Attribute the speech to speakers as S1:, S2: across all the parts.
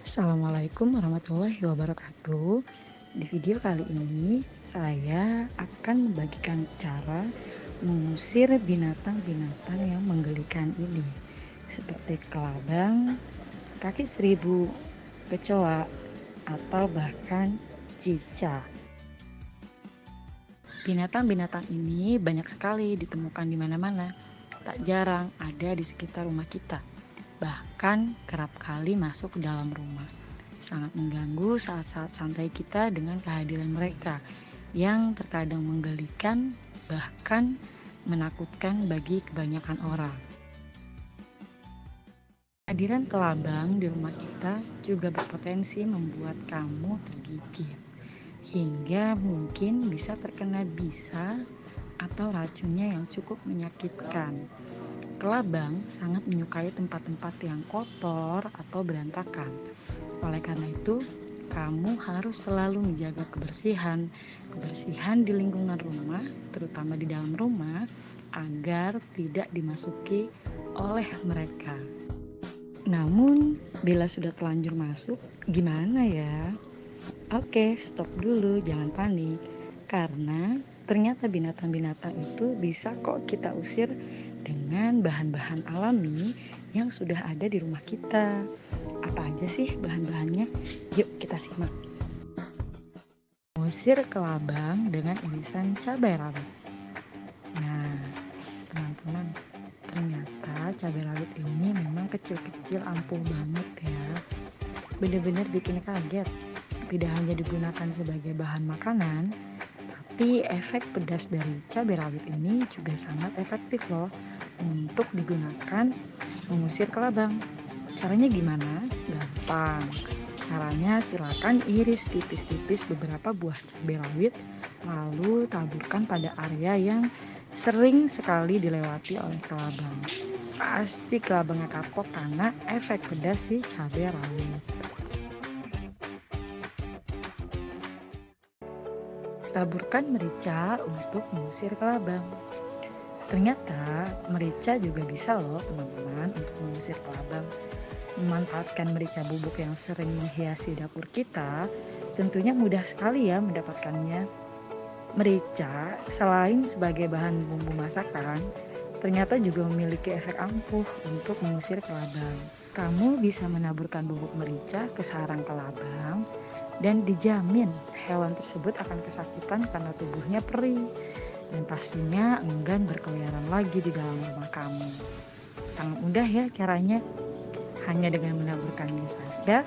S1: Assalamualaikum warahmatullahi wabarakatuh. Di video kali ini saya akan membagikan cara mengusir binatang-binatang yang menggelikan ini, seperti kelabang, kaki seribu, kecoa, atau bahkan cicak. Binatang-binatang ini banyak sekali ditemukan di mana-mana, tak jarang ada di sekitar rumah kita. Bahkan kerap kali masuk ke dalam rumah. Sangat mengganggu saat-saat santai kita dengan kehadiran mereka yang terkadang menggelikan, bahkan menakutkan bagi kebanyakan orang. Kehadiran kelabang di rumah kita juga berpotensi membuat kamu tergigit, hingga mungkin bisa terkena bisa atau racunnya yang cukup menyakitkan. Kelabang sangat menyukai tempat-tempat yang kotor atau berantakan. Oleh karena itu, kamu harus selalu menjaga kebersihan di lingkungan rumah, terutama di dalam rumah, agar tidak dimasuki oleh mereka. Namun, bila sudah telanjur masuk, gimana ya? Oke, stop dulu, jangan panik. Karena ternyata binatang-binatang itu bisa kok kita usir dengan bahan-bahan alami yang sudah ada di rumah kita. Apa aja sih bahan-bahannya? Yuk kita simak. Mengusir kelabang dengan irisan cabai rawit. Nah, teman-teman, ternyata cabai rawit ini memang kecil-kecil, ampuh banget ya. Benar-benar bikin kaget. Tidak hanya digunakan sebagai bahan makanan, tapi efek pedas dari cabai rawit ini juga sangat efektif loh untuk digunakan mengusir kelabang. Caranya gimana? Gampang. Caranya silakan iris tipis-tipis beberapa buah cabai rawit, lalu taburkan pada area yang sering sekali dilewati oleh kelabang. Pasti kelabangnya kapok karena efek pedas si cabai rawit. Taburkan merica untuk mengusir kelabang. Ternyata merica juga bisa loh teman-teman untuk mengusir kelabang. Memanfaatkan merica bubuk yang sering menghiasi dapur kita, tentunya mudah sekali ya mendapatkannya. Merica selain sebagai bahan bumbu masakan, ternyata juga memiliki efek ampuh untuk mengusir kelabang. Kamu bisa menaburkan bubuk merica ke sarang kelabang dan dijamin hewan tersebut akan kesakitan karena tubuhnya perih dan pastinya enggan berkeliaran lagi di dalam rumah kamu. Sangat mudah ya caranya, hanya dengan menaburkannya saja.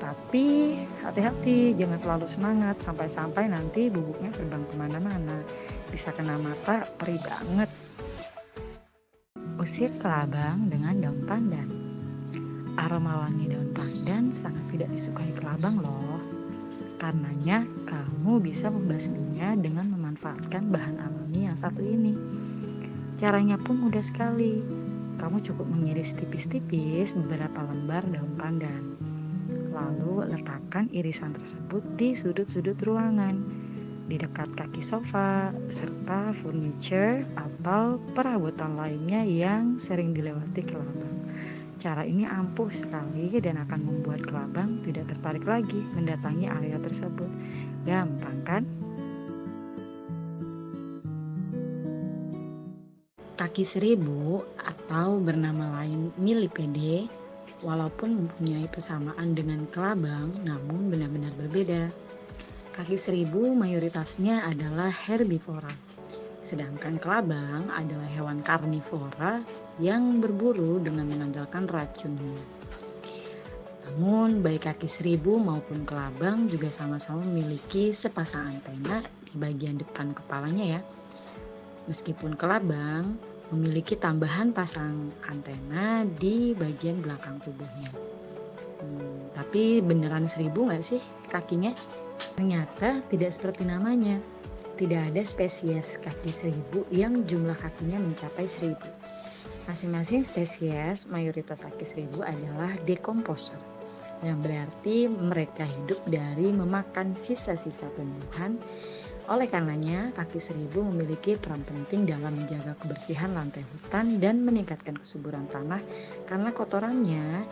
S1: Tapi hati-hati, jangan terlalu semangat sampai-sampai nanti bubuknya terbang kemana-mana, bisa kena mata, perih banget. Usir kelabang dengan daun pandan. Aroma wangi daun pandan sangat tidak disukai kelabang loh. Karenanya kamu bisa membasminya dengan memanfaatkan bahan alami yang satu ini. Caranya pun mudah sekali. Kamu cukup mengiris tipis-tipis beberapa lembar daun pandan. Lalu letakkan irisan tersebut di sudut-sudut ruangan, di dekat kaki sofa, serta furniture atau perabotan lainnya yang sering dilewati kelabang. Cara ini ampuh sekali dan akan membuat kelabang tidak tertarik lagi mendatangi area tersebut. Gampang kan? Kaki seribu atau bernama lain Millipede, walaupun mempunyai persamaan dengan kelabang, namun benar-benar berbeda. Kaki seribu mayoritasnya adalah herbivora, sedangkan kelabang adalah hewan karnivora yang berburu dengan mengandalkan racunnya. Namun baik kaki seribu maupun kelabang juga sama-sama memiliki sepasang antena di bagian depan kepalanya ya. Meskipun kelabang memiliki tambahan pasang antena di bagian belakang tubuhnya. Tapi beneran seribu nggak sih kakinya? Ternyata tidak seperti namanya. Tidak ada spesies kaki seribu yang jumlah kakinya mencapai 1000. Masing-masing spesies mayoritas kaki seribu adalah decomposer, yang berarti mereka hidup dari memakan sisa-sisa tumbuhan. Oleh karenanya, kaki seribu memiliki peran penting dalam menjaga kebersihan lantai hutan dan meningkatkan kesuburan tanah karena kotorannya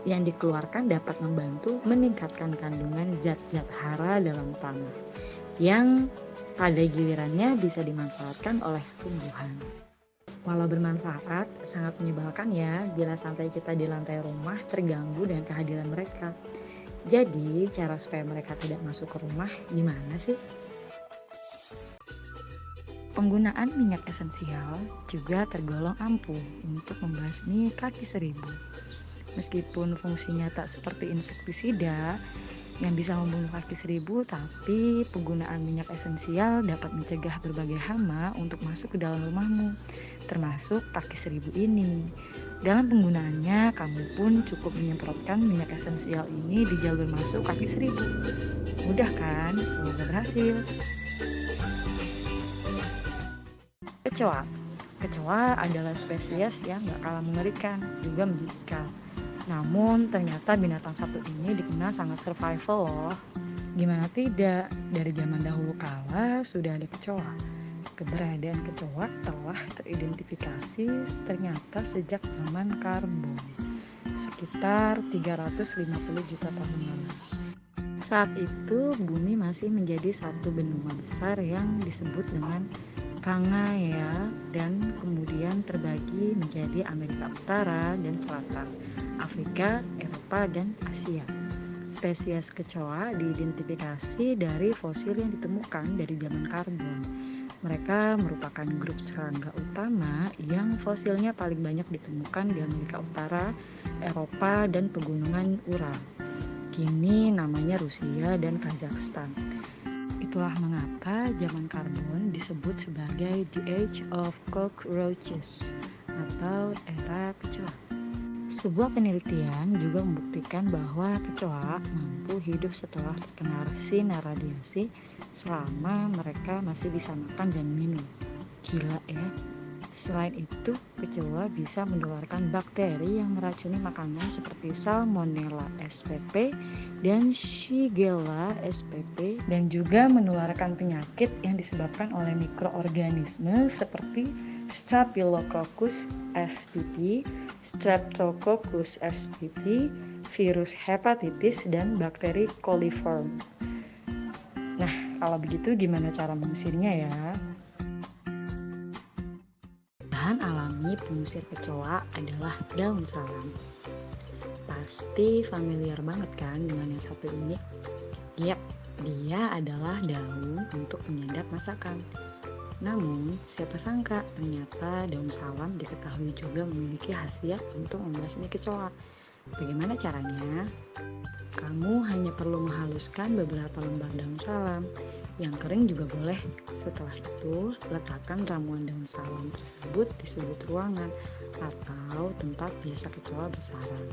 S1: yang dikeluarkan dapat membantu meningkatkan kandungan zat-zat hara dalam tanah yang pada gilirannya bisa dimanfaatkan oleh tumbuhan. Walau bermanfaat, sangat menyebalkan ya bila sampai kita di lantai rumah terganggu dengan kehadiran mereka. Jadi, cara supaya mereka tidak masuk ke rumah gimana sih? Penggunaan minyak esensial juga tergolong ampuh untuk membasmi kaki seribu. Meskipun fungsinya tak seperti insektisida yang bisa membunuh kaki seribu, tapi penggunaan minyak esensial dapat mencegah berbagai hama untuk masuk ke dalam rumahmu, termasuk kaki seribu ini. Dalam penggunaannya, kamu pun cukup menyemprotkan minyak esensial ini di jalur masuk kaki seribu. Mudah kan? Semoga berhasil. Kecoa. Kecoa adalah spesies yang gak kalah mengerikan, juga menjijikan. Namun ternyata binatang satu ini dikenal sangat survival loh. Gimana tidak, dari zaman dahulu kala sudah ada kecoa. Keberadaan kecoa telah teridentifikasi ternyata sejak zaman karbon, sekitar 350 juta tahun lalu. Saat itu bumi masih menjadi satu benua besar yang disebut dengan Pangaea dan kemudian terbagi menjadi Amerika Utara dan Selatan, Afrika, Eropa, dan Asia. Spesies kecoa diidentifikasi dari fosil yang ditemukan dari zaman karbon. Mereka merupakan grup serangga utama yang fosilnya paling banyak ditemukan di Amerika Utara, Eropa, dan pegunungan Ural. Kini namanya Rusia dan Kazakhstan. Itulah mengapa zaman karbon disebut sebagai the age of cockroaches atau era kecoa. Sebuah penelitian juga membuktikan bahwa kecoa mampu hidup setelah terkena sinar radiasi selama mereka masih bisa makan dan minum. Gila ya. Selain itu, kecoa bisa menularkan bakteri yang meracuni makanan seperti Salmonella spp dan Shigella spp, dan juga menularkan penyakit yang disebabkan oleh mikroorganisme seperti Staphylococcus spp, Streptococcus spp, virus hepatitis, dan bakteri coliform. Nah, kalau begitu gimana cara mengusirnya ya? Bahan alami pengusir kecoa adalah daun salam. Pasti familiar banget kan dengan yang satu ini? Yap, dia adalah daun untuk penyedap masakan. Namun, siapa sangka ternyata daun salam diketahui juga memiliki khasiat untuk membasmi kecoa. Bagaimana caranya? Kamu hanya perlu menghaluskan beberapa lembar daun salam. Yang kering juga boleh. Setelah itu, letakkan ramuan daun salam tersebut di sudut ruangan atau tempat biasa kecoa bersarang.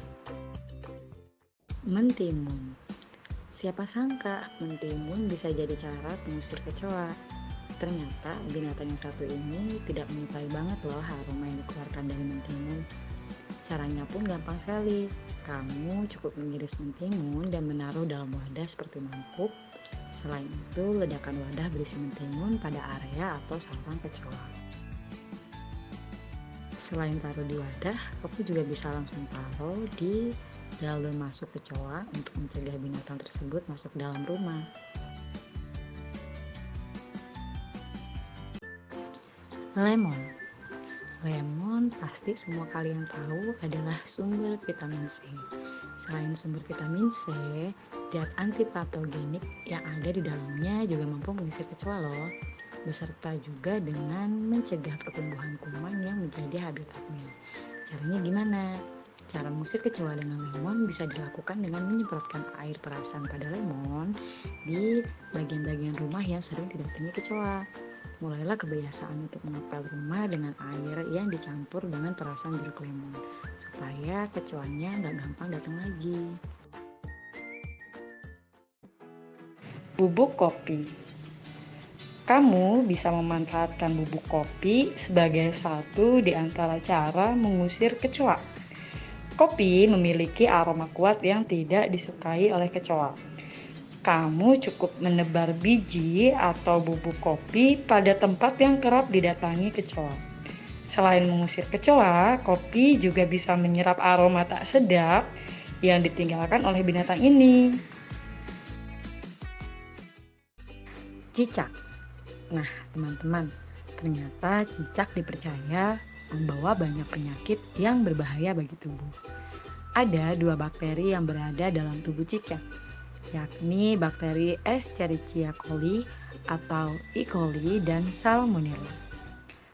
S1: Mentimun. Siapa sangka mentimun bisa jadi cara pengusir kecoa. Ternyata binatang yang satu ini tidak menyukai banget loh aroma yang dikeluarkan dari mentimun. Caranya pun gampang sekali. Kamu cukup mengiris mentimun dan menaruh dalam wadah seperti mangkuk. Selain itu, ledakan wadah berisi mentimun pada area atau sarang kecoa. Selain taruh di wadah, kamu juga bisa langsung taruh di jalur masuk kecoa untuk mencegah binatang tersebut masuk dalam rumah. Lemon. Lemon pasti semua kalian tahu adalah sumber vitamin C. Selain sumber vitamin C, zat antipatogenik yang ada di dalamnya juga mampu mengusir kecoa loh, beserta juga dengan mencegah pertumbuhan kuman yang menjadi habitatnya. Caranya gimana? Cara mengusir kecoa dengan lemon bisa dilakukan dengan menyemprotkan air perasan pada lemon di bagian-bagian rumah yang sering didatangi kecoa. Mulailah kebiasaan untuk mengepel rumah dengan air yang dicampur dengan perasan jeruk lemon, supaya kecoanya nggak gampang datang lagi. Bubuk kopi. Kamu bisa memanfaatkan bubuk kopi sebagai satu di antara cara mengusir kecoa. Kopi memiliki aroma kuat yang tidak disukai oleh kecoa. Kamu cukup menebar biji atau bubuk kopi pada tempat yang kerap didatangi kecoa. Selain mengusir kecoa, kopi juga bisa menyerap aroma tak sedap yang ditinggalkan oleh binatang ini. Cicak. Nah, teman-teman, ternyata cicak dipercaya membawa banyak penyakit yang berbahaya bagi tubuh. Ada 2 bakteri yang berada dalam tubuh cicak, yakni bakteri Escherichia coli atau E. coli dan Salmonella.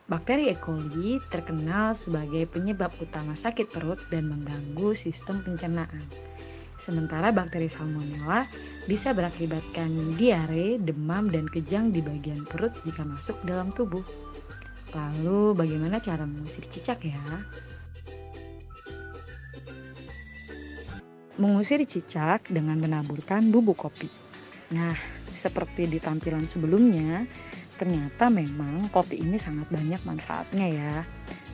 S1: Bakteri E. coli terkenal sebagai penyebab utama sakit perut dan mengganggu sistem pencernaan. Sementara bakteri Salmonella bisa berakibatkan diare, demam, dan kejang di bagian perut jika masuk dalam tubuh. Lalu bagaimana cara mengusir cicak ya? Mengusir cicak dengan menaburkan bubuk kopi. Nah, seperti di tampilan sebelumnya, ternyata memang kopi ini sangat banyak manfaatnya ya.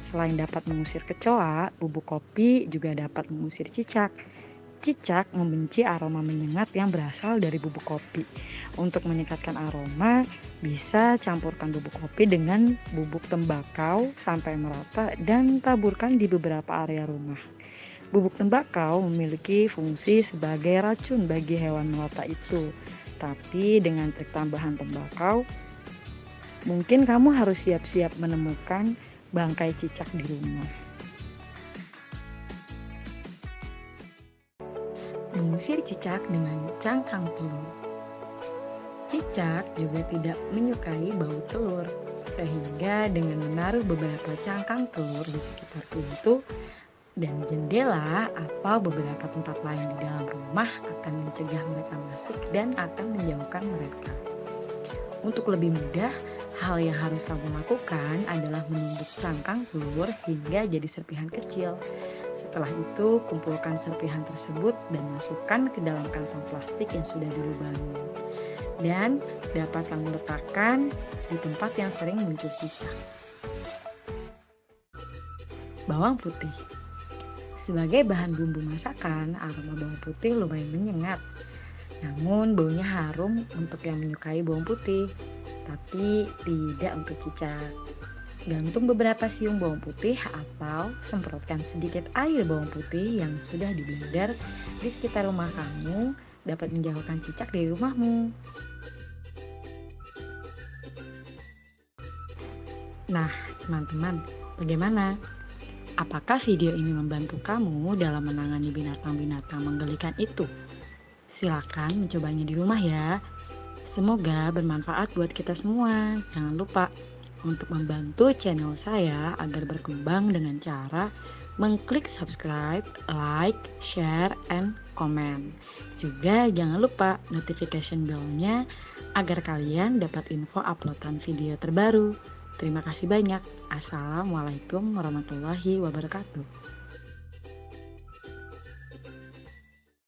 S1: Selain dapat mengusir kecoa, bubuk kopi juga dapat mengusir cicak. Cicak membenci aroma menyengat yang berasal dari bubuk kopi. Untuk meningkatkan aroma, bisa campurkan bubuk kopi dengan bubuk tembakau sampai merata dan taburkan di beberapa area rumah. Bubuk tembakau memiliki fungsi sebagai racun bagi hewan melata itu. Tapi dengan trik tambahan tembakau, mungkin kamu harus siap-siap menemukan bangkai cicak di rumah. Mengusir cicak dengan cangkang telur. Cicak juga tidak menyukai bau telur, sehingga dengan menaruh beberapa cangkang telur di sekitar pintu dan jendela atau beberapa tempat lain di dalam rumah akan mencegah mereka masuk dan akan menjauhkan mereka. Untuk lebih mudah, hal yang harus kamu lakukan adalah menumbuk cangkang telur hingga jadi serpihan kecil. Setelah itu, kumpulkan serpihan tersebut dan masukkan ke dalam kantong plastik yang sudah dilubangi. Dan dapat kamu letakkan di tempat yang sering muncul cicak. Bawang putih. Sebagai bahan bumbu masakan, aroma bawang putih lumayan menyengat. Namun baunya harum untuk yang menyukai bawang putih, tapi tidak untuk cicak. Gantung beberapa siung bawang putih atau semprotkan sedikit air bawang putih yang sudah di blender di sekitar rumah kamu dapat menjauhkan cicak dari rumahmu. Nah, teman-teman, bagaimana? Apakah video ini membantu kamu dalam menangani binatang-binatang menggelikan itu? Silakan mencobanya di rumah ya. Semoga bermanfaat buat kita semua. Jangan lupa untuk membantu channel saya agar berkembang dengan cara mengklik subscribe, like, share, and comment. Juga jangan lupa notification bell-nya agar kalian dapat info uploadan video terbaru. Terima kasih banyak. Assalamualaikum warahmatullahi wabarakatuh.